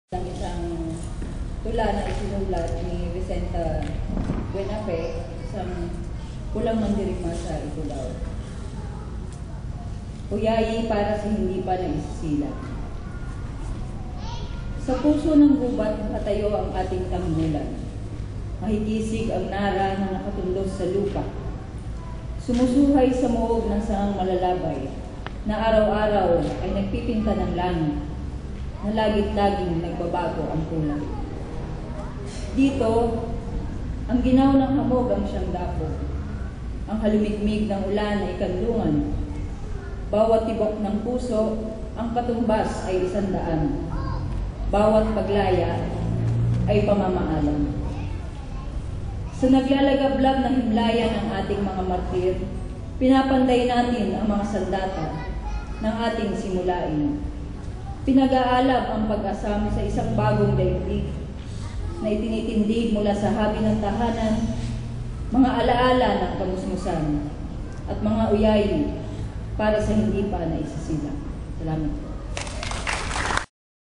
Ng isang tula na isinulat ni Vicenta Buenafe, isang pulang mandirigma sa Ifugao. Huyayi para sa hindi pa naisisila. Sa puso ng gubat nakatayo ang ating tanggulan. Mahikisig ang nara na nakatundos sa lupa. Sumusuhay sa moob ng sangang malalabay na araw-araw ay nagpipinta ng langit na lagit-laging nagbabago ang kulay. Dito, ang ginaw ng hamog ang siyang dapog. Ang halumigmig ng ulan ay kanlungan. Bawat tibok ng puso, ang katumbas ay 100. Bawat paglaya ay pamamaalam. Sa naglalagablab ng himlayan ng ating mga martir, pinapanday natin ang mga sandata ng ating simulain. Pinag-aalab ang pag-asam sa isang bagong daigdig na itinitindig mula sa habi ng tahanan, mga alaala ng kamusmusan at mga uyayi para sa hindi pa naisisila. Salamat.